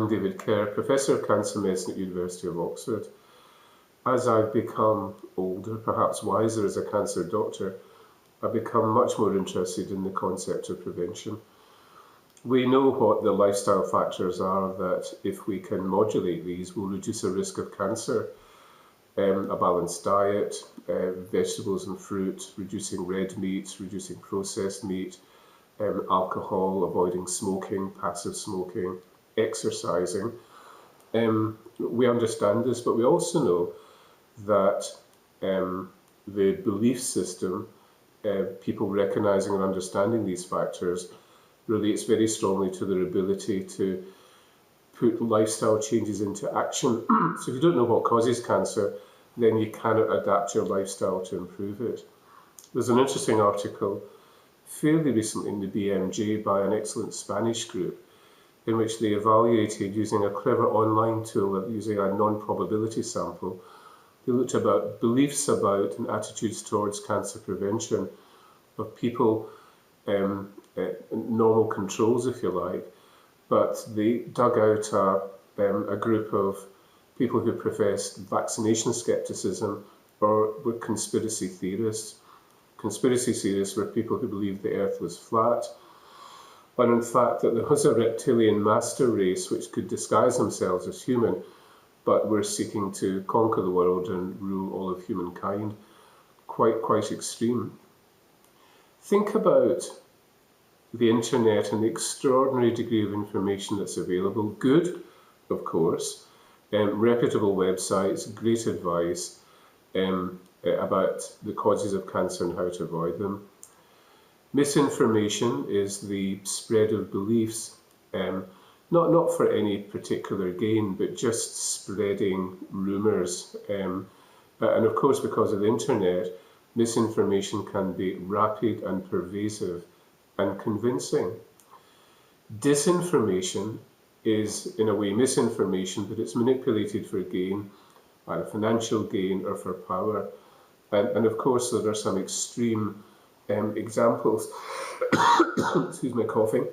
David Kerr, Professor of Cancer Medicine at the University of Oxford. As I've become older, perhaps wiser as a cancer doctor, I've become much more interested in the concept of prevention. We know what the lifestyle factors are that, if we can modulate these, will reduce the risk of cancer. A balanced diet, vegetables and fruit, reducing red meat, reducing processed meat, alcohol, avoiding smoking, passive smoking, exercising. We understand this, but we also know that the belief system, people recognizing and understanding these factors, relates very strongly to their ability to put lifestyle changes into action. So if you don't know what causes cancer, then you cannot adapt your lifestyle to improve it. There's an interesting article fairly recently in the BMJ by an excellent Spanish group in which they evaluated, using a clever online tool, using a non-probability sample. They looked about beliefs about and attitudes towards cancer prevention of people, normal controls if you like, but they dug out a group of people who professed vaccination skepticism or were conspiracy theorists. Conspiracy theorists were people who believed the earth was flat, and in fact that there was a reptilian master race which could disguise themselves as human, but were seeking to conquer the world and rule all of humankind. Quite extreme. Think about the internet and the extraordinary degree of information that's available. Good, of course, reputable websites, great advice about the causes of cancer and how to avoid them. Misinformation is the spread of beliefs, not for any particular gain, but just spreading rumours. And of course, because of the internet, misinformation can be rapid and pervasive and convincing. Disinformation is, in a way, misinformation, but it's manipulated for gain, either financial gain or for power. And of course, there are some extreme examples, excuse me, coughing,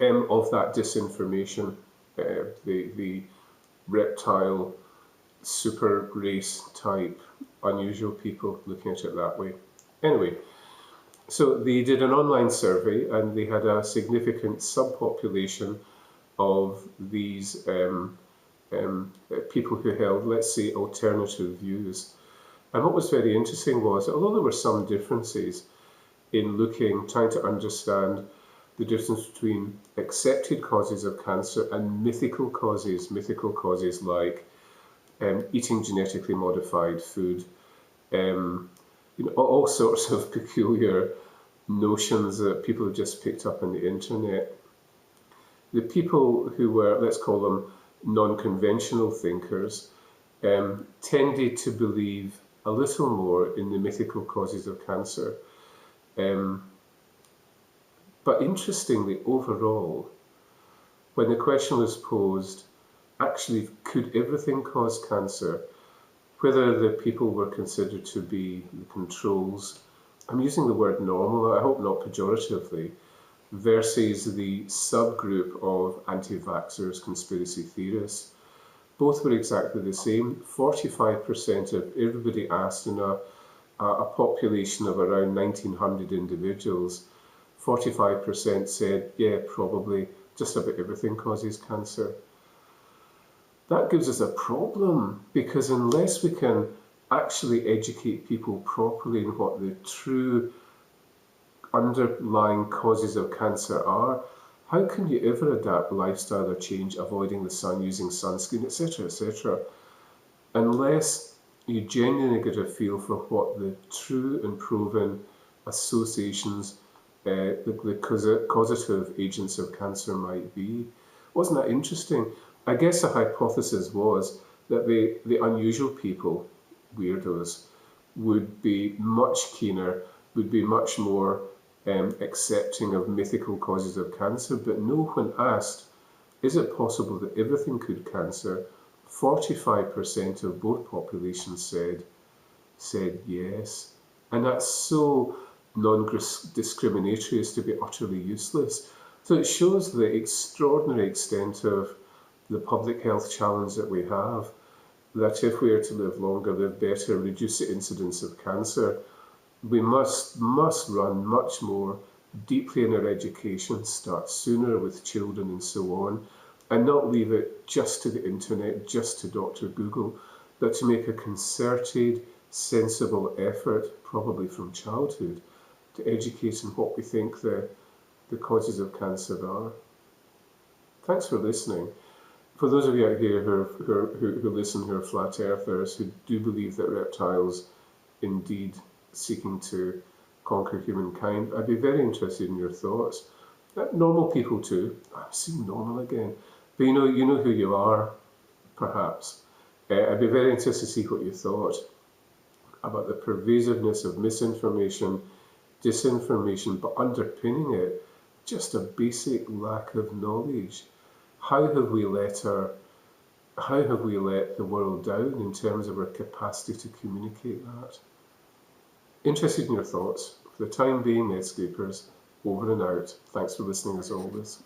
of that disinformation, the reptile super race type, unusual people, looking at it that way. Anyway, so they did an online survey and they had a significant subpopulation of these people who held, let's say, alternative views. And what was very interesting was, although there were some differences in trying to understand the difference between accepted causes of cancer and mythical causes like eating genetically modified food, all sorts of peculiar notions that people have just picked up on the internet. The people who were, let's call them non-conventional thinkers, tended to believe a little more in the mythical causes of cancer. But interestingly, overall, when the question was posed, actually, could everything cause cancer, whether the people were considered to be the controls, I'm using the word normal, I hope not pejoratively, versus the subgroup of anti-vaxxers, conspiracy theorists, both were exactly the same. 45% of everybody asked in a population of around 1,900 individuals, 45% said, yeah, probably, just about everything causes cancer. That gives us a problem, because unless we can actually educate people properly in what the true underlying causes of cancer are, how can you ever adapt lifestyle or change, avoiding the sun, using sunscreen, etc., unless you genuinely get a feel for what the true and proven associations, the causative agents of cancer might be. Wasn't that interesting? I guess the hypothesis was that the unusual people, weirdos, would be much keener, would be much more accepting of mythical causes of cancer, but no, when asked, is it possible that everything could cancer, 45% of both populations said yes. And that's so non-discriminatory as to be utterly useless. So it shows the extraordinary extent of the public health challenge that we have, that if we are to live longer, live better, reduce the incidence of cancer, we must run much more deeply in our education, start sooner with children and so on, and not leave it just to the internet, just to Dr. Google, but to make a concerted, sensible effort, probably from childhood, to educate on what we think the causes of cancer are. Thanks for listening. For those of you out here who listen, who are flat earthers, who do believe that reptiles indeed seeking to conquer humankind, I'd be very interested in your thoughts. Normal people too. I'm saying normal again. But you know who you are, perhaps. I'd be very interested to see what you thought about the pervasiveness of misinformation, disinformation, but underpinning it, just a basic lack of knowledge. How have we let the world down in terms of our capacity to communicate that? Interested in your thoughts. For the time being, Netscapers, over and out. Thanks for listening as always.